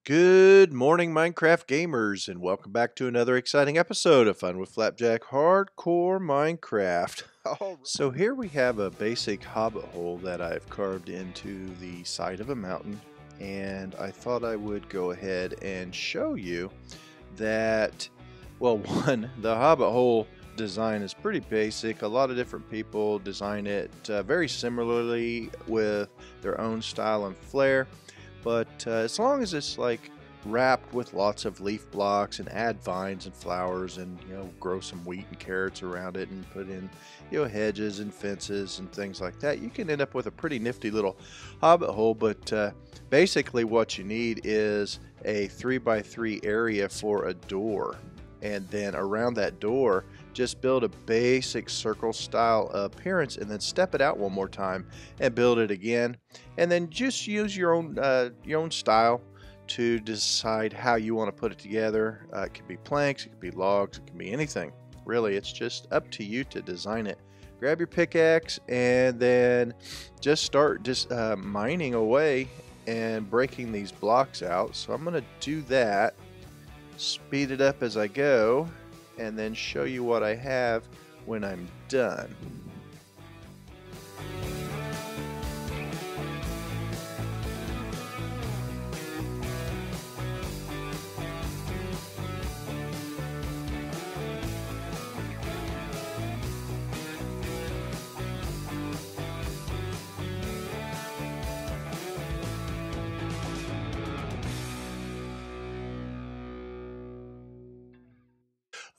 Good morning, Minecraft gamers, and welcome back to another exciting episode of Fun with FlapJack Hardcore Minecraft. So here we have a basic hobbit hole that I've carved into the side of a mountain, and I thought I would go ahead and show you that, well, one, the hobbit hole design is pretty basic. A lot of different people design it very similarly with their own style and flair. But as long as it's like wrapped with lots of leaf blocks and add vines and flowers and grow some wheat and carrots around it and put in hedges and fences and things like that, you can end up with a pretty nifty little hobbit hole. But basically what you need is a 3x3 area for a door, and then around that door just build a basic circle style appearance and then step it out one more time and build it again, and then just use your own style to decide how you want to put it together. It could be planks, it could be logs, it can be anything. Really, it's just up to you to design it. Grab your pickaxe and then just start mining away and breaking these blocks out. So I'm going to do that, speed it up as I go, and then show you what I have when I'm done.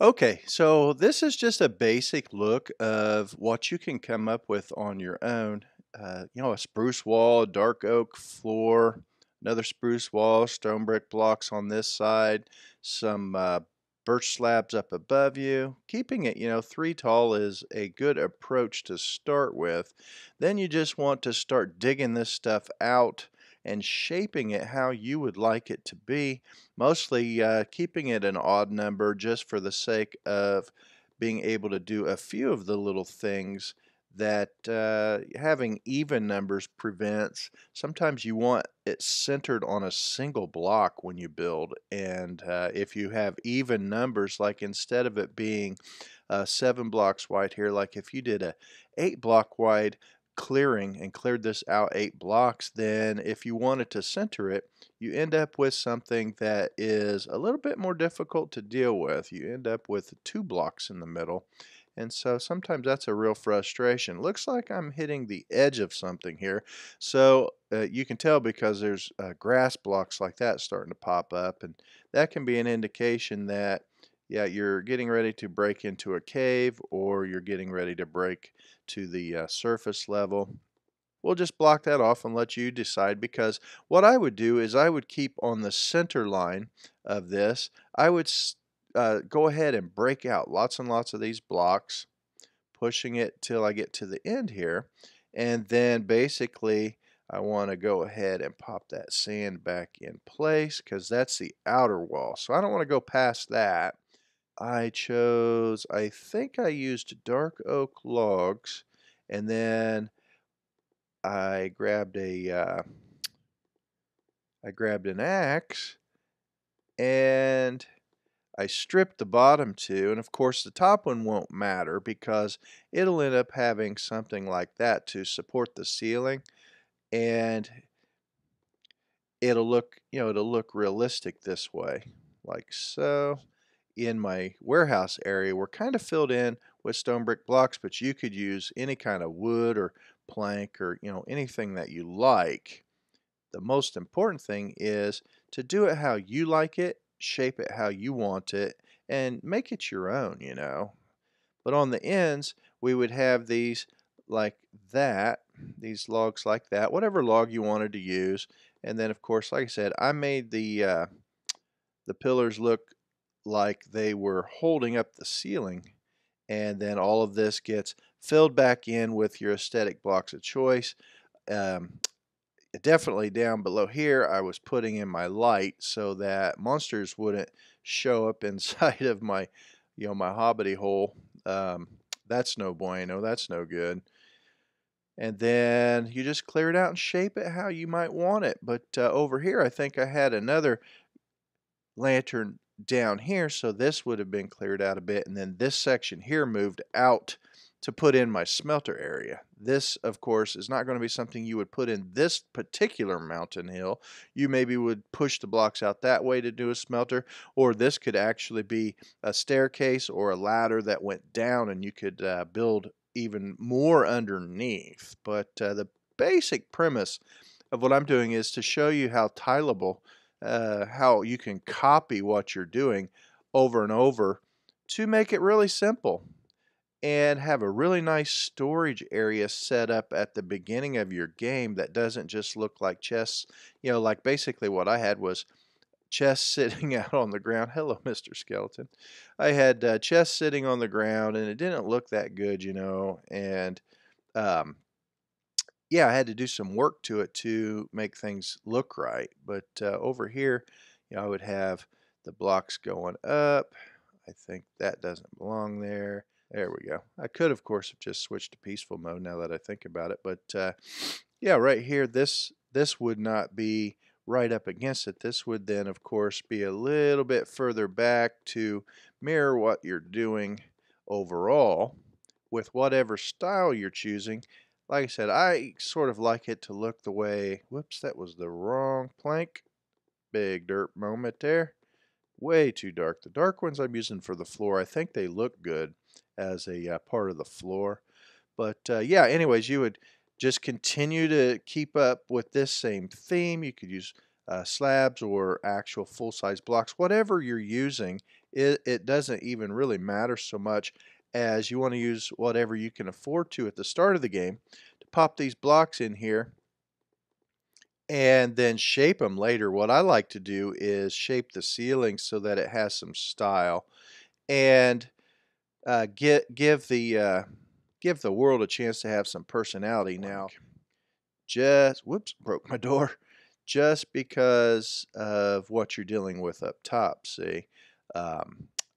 Okay, so this is just a basic look of what you can come up with on your own. A spruce wall, dark oak floor, another spruce wall, stone brick blocks on this side, some birch slabs up above you. Keeping it, 3 tall is a good approach to start with. Then you just want to start digging this stuff out and shaping it how you would like it to be. Mostly keeping it an odd number just for the sake of being able to do a few of the little things that having even numbers prevents. Sometimes you want it centered on a single block when you build, and if you have even numbers, like instead of it being 7 blocks wide here, like if you did a 8 block wide clearing and cleared this out 8 blocks, then if you wanted to center it, you end up with something that is a little bit more difficult to deal with. You end up with 2 blocks in the middle, and so sometimes that's a real frustration. Looks like I'm hitting the edge of something here, so you can tell because there's grass blocks like that starting to pop up, and that can be an indication that you're getting ready to break into a cave, or you're getting ready to break to the surface level. We'll just block that off and let you decide, because what I would do is I would keep on the center line of this. I would go ahead and break out lots and lots of these blocks, pushing it till I get to the end here, and then basically I want to go ahead and pop that sand back in place, because that's the outer wall, so I don't want to go past that. I think I used dark oak logs, and then I grabbed an axe, and I stripped the bottom two, and of course the top one won't matter because it'll end up having something like that to support the ceiling, and it'll look realistic this way, like so. In my warehouse area, we're kind of filled in with stone brick blocks, but you could use any kind of wood or plank, or anything that you like. The most important thing is to do it how you like it, shape it how you want it, and make it your own. But on the ends, we would have these like that, these logs like that, whatever log you wanted to use. And then, of course, like I said, I made the pillars look like they were holding up the ceiling, and then all of this gets filled back in with your aesthetic blocks of choice. Um, Definitely down below here I was putting in my light so that monsters wouldn't show up inside of my my hobbity hole. That's no bueno, that's no good. And then you just clear it out and shape it how you might want it. But over here, I think I had another lantern down here, so this would have been cleared out a bit, and then this section here moved out to put in my smelter area. This, of course, is not going to be something you would put in this particular mountain hill. You maybe would push the blocks out that way to do a smelter, or this could actually be a staircase or a ladder that went down, and you could build even more underneath. But the basic premise of what I'm doing is to show you how tileable, how you can copy what you're doing over and over to make it really simple and have a really nice storage area set up at the beginning of your game that doesn't just look like chests. You know, like basically what I had was chests sitting out on the ground. Hello, Mr. Skeleton. I had chests sitting on the ground and it didn't look that good, you know, and um, yeah, I had to do some work to it to make things look right. But over here, you know, I would have the blocks going up. I think that doesn't belong there. There we go. I could, of course, have just switched to peaceful mode now that I think about it. But yeah, right here, this would not be right up against it. This would then, of course, be a little bit further back to mirror what you're doing overall with whatever style you're choosing. Like I said, I sort of like it to look the way, whoops, that was the wrong plank. Big dirt moment there. Way too dark. The dark ones I'm using for the floor, I think they look good as a part of the floor. But yeah, anyways, you would just continue to keep up with this same theme. You could use slabs or actual full-size blocks. Whatever you're using, it doesn't even really matter so much as you want to use whatever you can afford to at the start of the game to pop these blocks in here and then shape them later. What I like to do is shape the ceiling so that it has some style and give the world a chance to have some personality. Now, just whoops, broke my door. Just because of what you're dealing with up top, see, I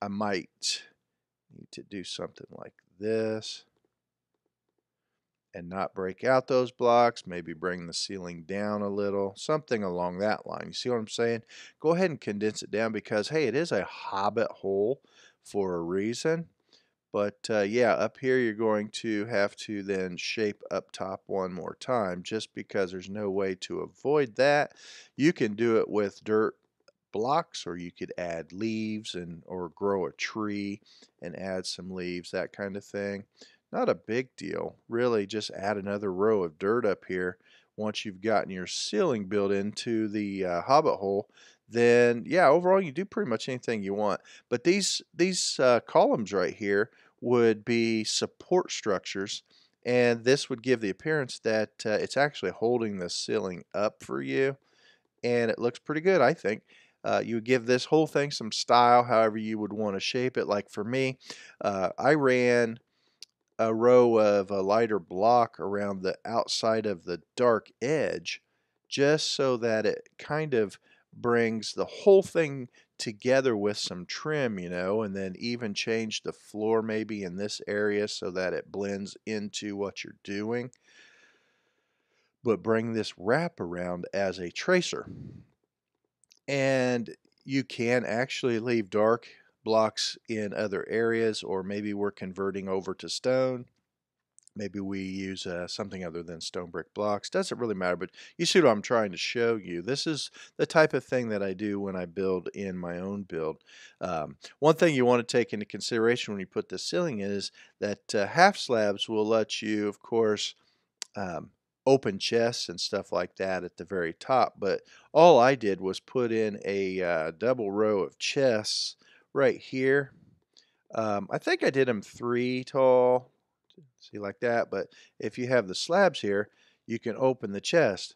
might need to do something like this and not break out those blocks, maybe bring the ceiling down a little, something along that line. You see what I'm saying? Go ahead and condense it down because, hey, it is a hobbit hole for a reason. But yeah, up here you're going to have to then shape up top one more time just because there's no way to avoid that. You can do it with dirt blocks or you could add leaves and or grow a tree and add some leaves, that kind of thing. Not a big deal. Really just add another row of dirt up here. Once you've gotten your ceiling built into the hobbit hole, then yeah, overall you do pretty much anything you want. But these columns right here would be support structures, and this would give the appearance that it's actually holding the ceiling up for you, and it looks pretty good, I think. You would give this whole thing some style, however you would want to shape it. Like for me, I ran a row of a lighter block around the outside of the dark edge just so that it kind of brings the whole thing together with some trim, you know, and then even change the floor maybe in this area so that it blends into what you're doing, but bring this wrap around as a tracer. And you can actually leave dark blocks in other areas, or maybe we're converting over to stone. Maybe we use something other than stone brick blocks. Doesn't really matter, but you see what I'm trying to show you. This is the type of thing that I do when I build in my own build. One thing you want to take into consideration when you put the ceiling in is that half slabs will let you, of course, open chests and stuff like that at the very top. But all I did was put in a double row of chests right here. I think I did them 3 tall. See, like that. But if you have the slabs here, you can open the chest.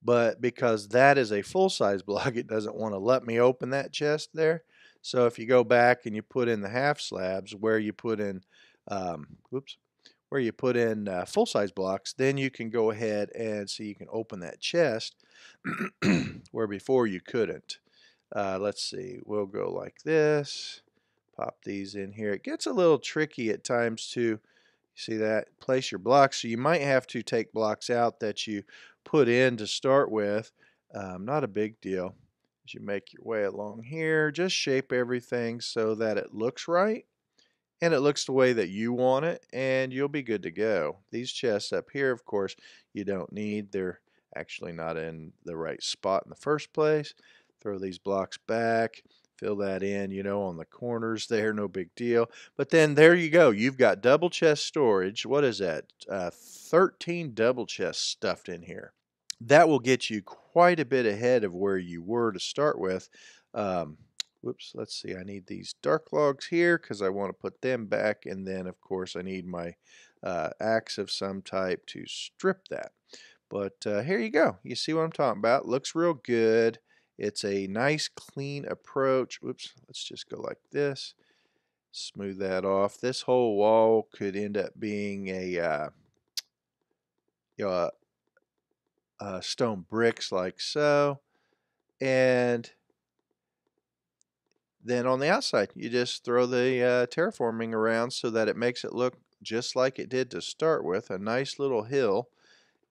But because that is a full-size block, it doesn't want to let me open that chest there. So if you go back and you put in the half slabs where you put in, full-size blocks, then you can go ahead and see you can open that chest where before you couldn't. Let's see, we'll go like this. Pop these in here. It gets a little tricky at times to See that? Place your blocks. So you might have to take blocks out that you put in to start with. Not a big deal. As you make your way along here, just shape everything so that it looks right and it looks the way that you want it, and you'll be good to go. These chests up here, of course, you don't need. They're actually not in the right spot in the first place. Throw these blocks back, fill that in, on the corners there, no big deal. But then there you go. You've got double chest storage. What is that? 13 double chests stuffed in here. That will get you quite a bit ahead of where you were to start with. Um, Whoops, let's see, I need these dark logs here because I want to put them back, and then of course I need my axe of some type to strip that. But here you go. You see what I'm talking about. Looks real good. It's a nice clean approach. Whoops, let's just go like this. Smooth that off. This whole wall could end up being a stone bricks like so. And then on the outside, you just throw the terraforming around so that it makes it look just like it did to start with, a nice little hill,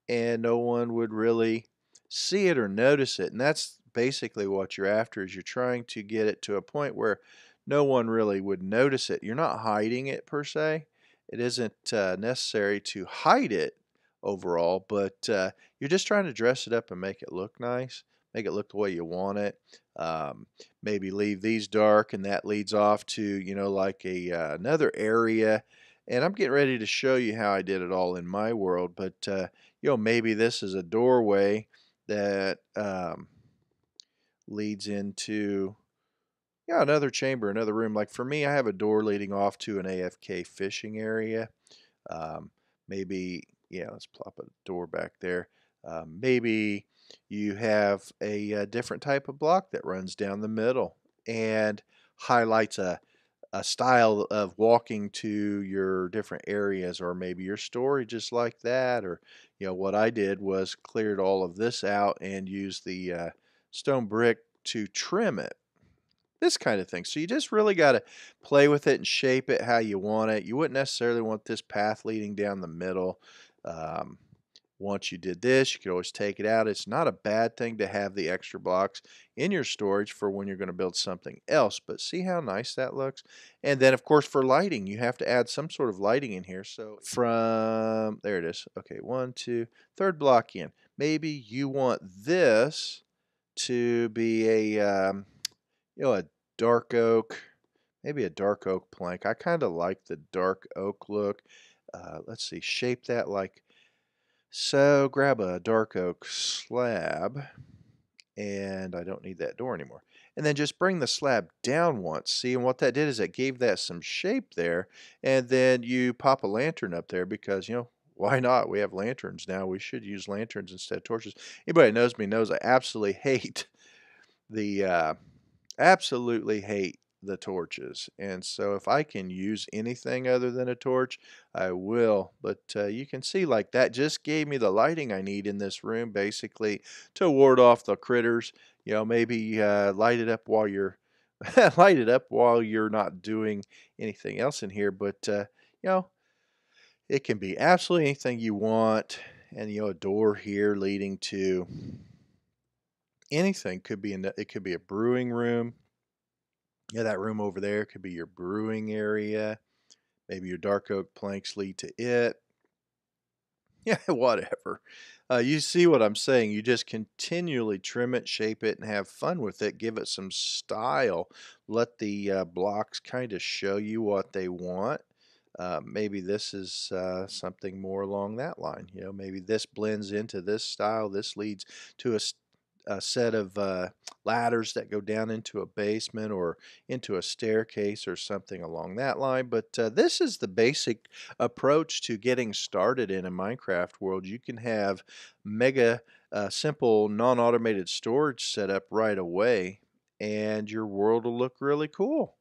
and no one would really see it or notice it. And that's basically what you're after, is you're trying to get it to a point where no one really would notice it. You're not hiding it per se. It isn't necessary to hide it overall, but you're just trying to dress it up and make it look nice, make it look the way you want it. Maybe leave these dark, and that leads off to, like another area. And I'm getting ready to show you how I did it all in my world, but maybe this is a doorway that leads into another chamber, another room. Like for me, I have a door leading off to an AFK fishing area. Maybe, let's plop a door back there. Maybe you have a different type of block that runs down the middle and highlights a style of walking to your different areas, or maybe your story just like that. Or what I did was cleared all of this out and used the stone brick to trim it, this kind of thing. So you just really got to play with it and shape it how you want it. You wouldn't necessarily want this path leading down the middle. Once you did this, you could always take it out. It's not a bad thing to have the extra blocks in your storage for when you're going to build something else. But see how nice that looks? And then, of course, for lighting, you have to add some sort of lighting in here. So there it is. Okay, 1, 2, third block in. Maybe you want this to be a dark oak, maybe a dark oak plank. I kind of like the dark oak look. Let's see, shape that like so. Grab a dark oak slab, and I don't need that door anymore. And then just bring the slab down once. See, and what that did is it gave that some shape there. And then you pop a lantern up there because, why not? We have lanterns now. We should use lanterns instead of torches. Anybody that knows me knows I absolutely hate the torches, and so if I can use anything other than a torch, I will. But you can see, like, that just gave me the lighting I need in this room, basically to ward off the critters. Maybe light it up while you're light it up while you're not doing anything else in here. But it can be absolutely anything you want. And a door here leading to anything. It could be a brewing room. That room over there could be your brewing area. Maybe your dark oak planks lead to it. Yeah, whatever. You see what I'm saying. You just continually trim it, shape it, and have fun with it. Give it some style. Let the blocks kind of show you what they want. Maybe this is something more along that line. Maybe this blends into this style. This leads to a set of ladders that go down into a basement or into a staircase or something along that line. But this is the basic approach to getting started in a Minecraft world. You can have mega simple non-automated storage set up right away, and your world will look really cool.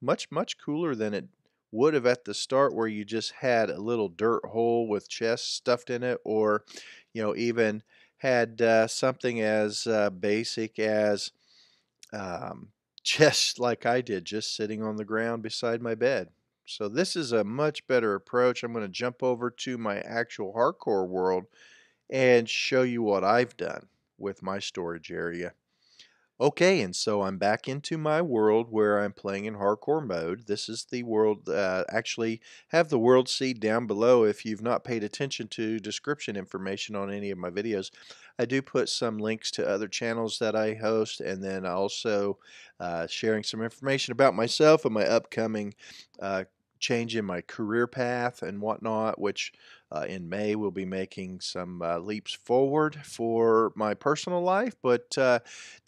Much cooler than it would have at the start, where you just had a little dirt hole with chests stuffed in it, or even had something as basic as chests like I did, just sitting on the ground beside my bed. So this is a much better approach. I'm going to jump over to my actual hardcore world and show you what I've done with my storage area. Okay, and so I'm back into my world where I'm playing in hardcore mode. This is the world, actually have the world seed down below if you've not paid attention to description information on any of my videos. I do put some links to other channels that I host, and then also sharing some information about myself and my upcoming change in my career path and whatnot, which in May we'll be making some leaps forward for my personal life, but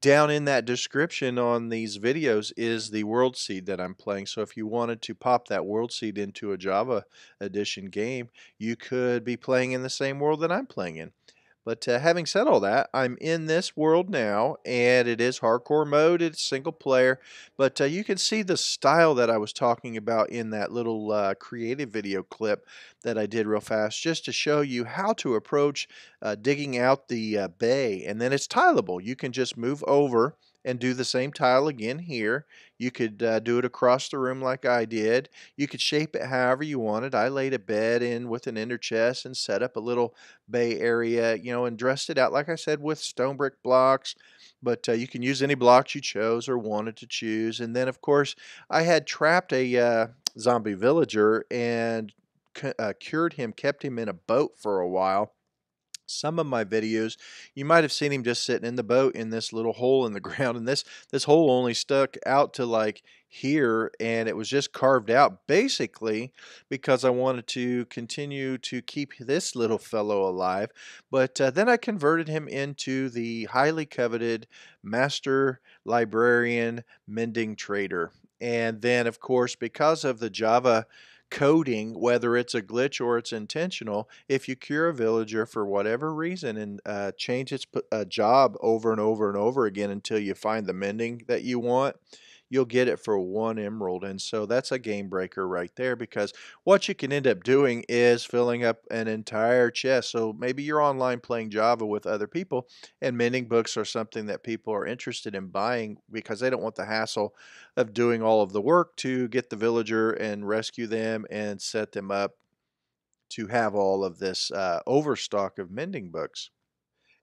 down in that description on these videos is the world seed that I'm playing. So if you wanted to pop that world seed into a Java edition game, you could be playing in the same world that I'm playing in. But having said all that, I'm in this world now, and it is hardcore mode. It's single player, but you can see the style that I was talking about in that little creative video clip that I did real fast, just to show you how to approach digging out the bay. And then it's tileable. You can just move over and do the same tile again here. You could do it across the room like I did. You could shape it however you wanted. I laid a bed in with an inner chest and set up a little bay area, you know, and dressed it out, like I said, with stone brick blocks. But you can use any blocks you chose or wanted to choose. And then, of course, I had trapped a zombie villager and cured him, kept him in a boat for a while. Some of my videos, you might have seen him just sitting in the boat in this little hole in the ground, and this hole only stuck out to like here, and it was just carved out basically because I wanted to continue to keep this little fellow alive. But then I converted him into the highly coveted master librarian mending trader. And then, of course, because of the Java coding, whether it's a glitch or it's intentional, if you cure a villager for whatever reason and change its job over and over and over again until you find the mending that you want, you'll get it for 1 emerald. And so that's a game breaker right there, because what you can end up doing is filling up an entire chest. So maybe you're online playing Java with other people, and mending books are something that people are interested in buying because they don't want the hassle of doing all of the work to get the villager and rescue them and set them up to have all of this overstock of mending books.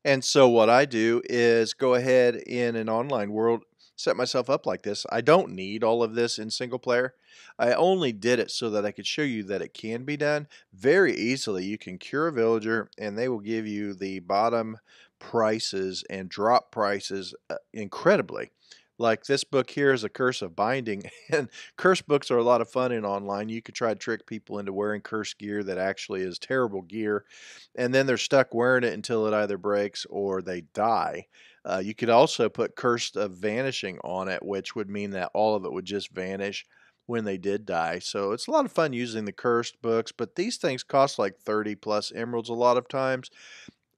And so what I do is go ahead in an online world, set myself up like this. I don't need all of this in single player. I only did it so that I could show you that it can be done very easily. You can cure a villager and they will give you the bottom prices and drop prices incredibly. Like this book here is A Curse of Binding, and curse books are a lot of fun in online. You could try to trick people into wearing cursed gear that actually is terrible gear, and then they're stuck wearing it until it either breaks or they die. You could also put Cursed of Vanishing on it, which would mean that all of it would just vanish when they did die. So it's a lot of fun using the cursed books, but these things cost like 30 plus emeralds a lot of times.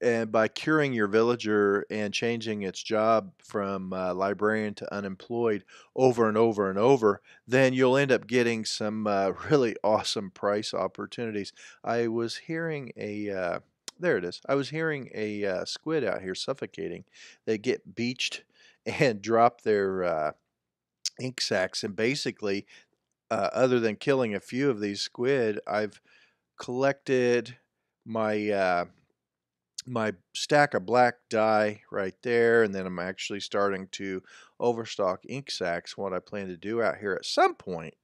And by curing your villager and changing its job from librarian to unemployed over and over and over, then you'll end up getting some really awesome price opportunities. I was hearing a, there it is, I was hearing a squid out here suffocating. They get beached and drop their ink sacs, and basically, other than killing a few of these squid, I've collected my stack of black dye right there, and then I'm actually starting to overstock ink sacs. What I plan to do out here at some point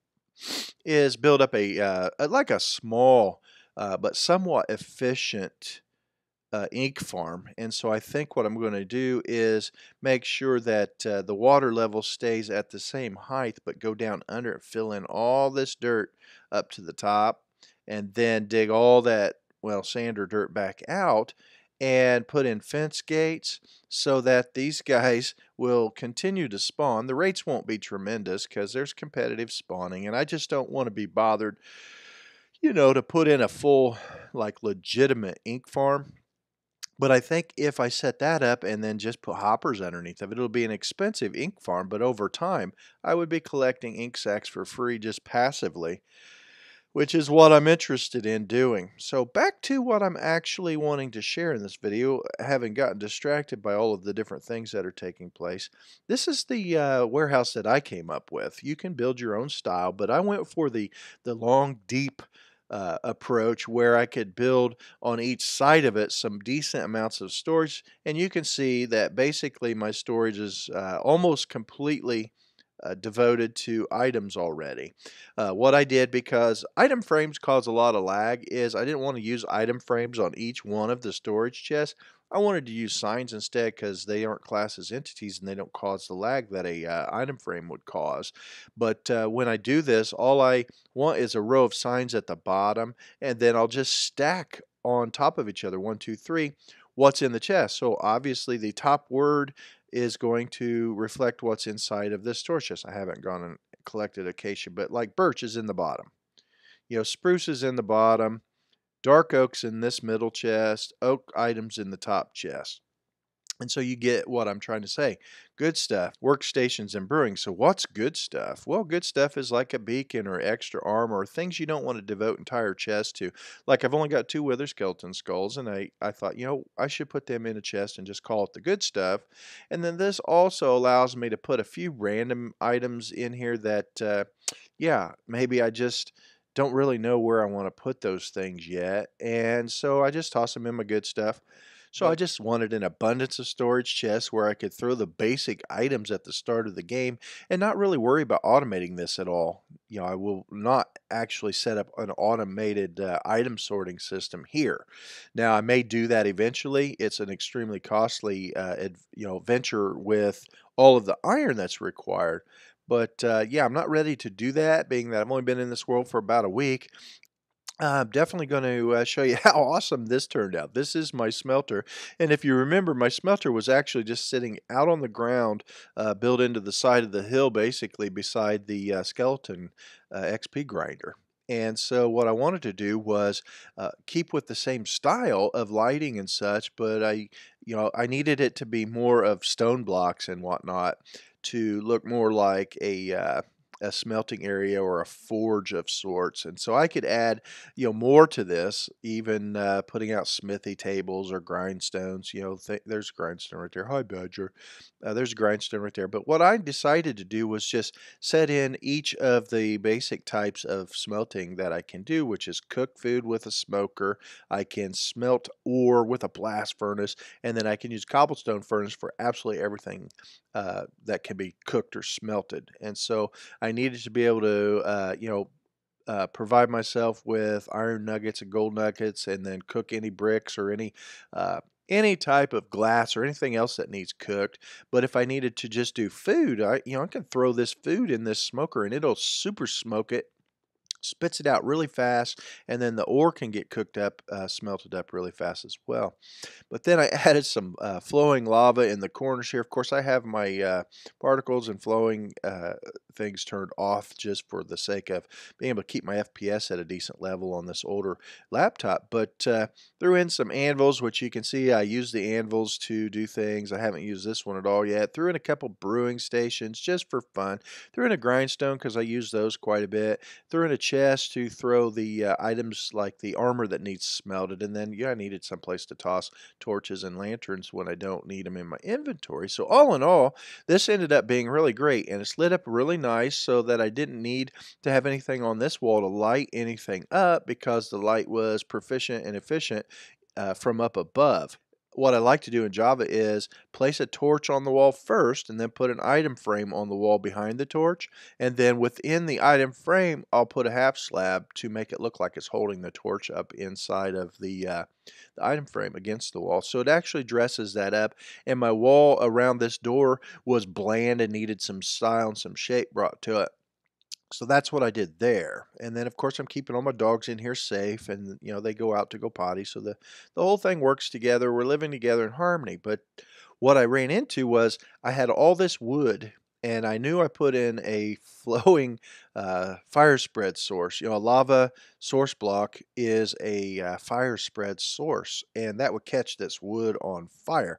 is build up a like a small but somewhat efficient ink farm. And so I think what I'm going to do is make sure that the water level stays at the same height, but go down under it, fill in all this dirt up to the top, and then dig all that, well, sand or dirt back out and put in fence gates so that these guys will continue to spawn. The rates won't be tremendous because there's competitive spawning, and I just don't want to be bothered, you know, to put in a full, like, legitimate ink farm. But I think if I set that up and then just put hoppers underneath of it, it'll be an expensive ink farm, but over time I would be collecting ink sacs for free just passively, which is what I'm interested in doing. So back to what I'm actually wanting to share in this video, having gotten distracted by all of the different things that are taking place. This is the warehouse that I came up with. You can build your own style, but I went for the long, deep approach where I could build on each side of it some decent amounts of storage. And you can see that basically my storage is almost completely devoted to items already. What I did, because item frames cause a lot of lag, is I didn't want to use item frames on each one of the storage chests. I wanted to use signs instead because they aren't classed as entities and they don't cause the lag that a item frame would cause. But when I do this, all I want is a row of signs at the bottom, and then I'll just stack on top of each other, 1, 2, 3, what's in the chest. So obviously the top word is going to reflect what's inside of this storage chest. I haven't gone and collected acacia, but like birch is in the bottom. Spruce is in the bottom, dark oak's in this middle chest, oak items in the top chest. And so you get what I'm trying to say. Good stuff, workstations and brewing. So what's good stuff? Well, good stuff is like a beacon or extra armor or things you don't want to devote entire chests to. Like I've only got 2 wither skeleton skulls, and I thought, I should put them in a chest and just call it the good stuff. And then this also allows me to put a few random items in here that, yeah, maybe I just don't really know where I want to put those things yet. And so I just toss them in my good stuff. So I just wanted an abundance of storage chests where I could throw the basic items at the start of the game and not really worry about automating this at all. I will not actually set up an automated item sorting system here. Now, I may do that eventually. It's an extremely costly venture with all of the iron that's required. But yeah, I'm not ready to do that, being that I've only been in this world for about a week. I'm definitely going to show you how awesome this turned out. This is my smelter, and if you remember, my smelter was actually just sitting out on the ground, built into the side of the hill, basically beside the skeleton XP grinder. And so what I wanted to do was keep with the same style of lighting and such, but I needed it to be more of stone blocks and whatnot to look more like a smelting area or a forge of sorts. And so I could add more to this, even putting out smithy tables or grindstones. There's a grindstone right there. Hi, Badger. There's a grindstone right there. But what I decided to do was just set in each of the basic types of smelting that I can do, which is cook food with a smoker. I can smelt ore with a blast furnace, and then I can use cobblestone furnace for absolutely everything that can be cooked or smelted. And so I needed to be able to, provide myself with iron nuggets and gold nuggets, and then cook any bricks or any type of glass or anything else that needs cooked. But if I needed to just do food, I can throw this food in this smoker and it'll super smoke it, spits it out really fast, and then the ore can get cooked up, smelted up really fast as well. But then I added some flowing lava in the corners here. Of course, I have my particles and flowing things turned off just for the sake of being able to keep my FPS at a decent level on this older laptop. But threw in some anvils, which you can see I use the anvils to do things. I haven't used this one at all yet. Threw in a couple brewing stations just for fun. Threw in a grindstone because I use those quite a bit. Threw in a chest to throw the items like the armor that needs smelted. And then, I needed someplace to toss torches and lanterns when I don't need them in my inventory. So all in all, this ended up being really great, and it's lit up really nice so that I didn't need to have anything on this wall to light anything up because the light was proficient and efficient from up above. What I like to do in Java is place a torch on the wall first and then put an item frame on the wall behind the torch, and then within the item frame I'll put a half slab to make it look like it's holding the torch up inside of the item frame against the wall. So it actually dresses that up, and my wall around this door was bland and needed some style and some shape brought to it. So that's what I did there. And then, of course, I'm keeping all my dogs in here safe, and they go out to go potty. So the whole thing works together. We're living together in harmony. But what I ran into was I had all this wood and I knew I put in a flowing fire spread source. You know, a lava source block is a fire spread source, and that would catch this wood on fire.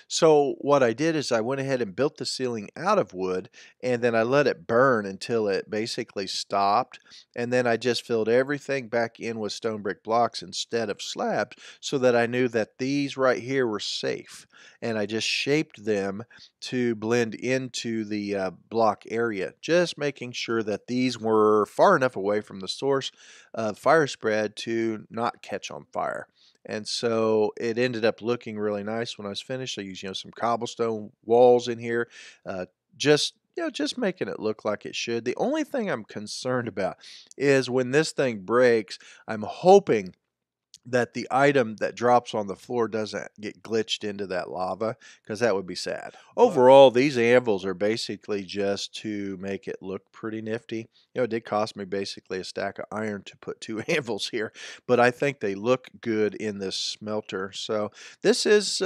So what I did is I went ahead and built the ceiling out of wood, and then I let it burn until it basically stopped, and then I just filled everything back in with stone brick blocks instead of slabs, so that I knew that these right here were safe, and I just shaped them to blend into the block area, just making sure that these were far enough away from the source of fire spread to not catch on fire. And so it ended up looking really nice when I was finished. I used, some cobblestone walls in here, just just making it look like it should. The only thing I'm concerned about is when this thing breaks, I'm hoping that the item that drops on the floor doesn't get glitched into that lava, because that would be sad. Overall, these anvils are basically just to make it look pretty nifty. It did cost me basically a stack of iron to put 2 anvils here, but I think they look good in this smelter. So this is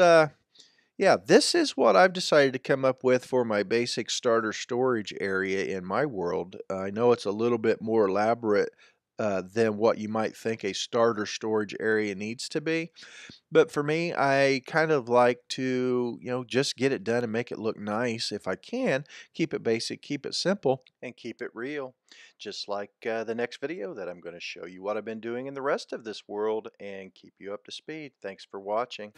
yeah, this is what I've decided to come up with for my basic starter storage area in my world. I know it's a little bit more elaborate than what you might think a starter storage area needs to be. But for me, I kind of like to, just get it done and make it look nice if I can. Keep it basic, keep it simple, and keep it real. Just like the next video that I'm going to show you what I've been doing in the rest of this world and keep you up to speed. Thanks for watching.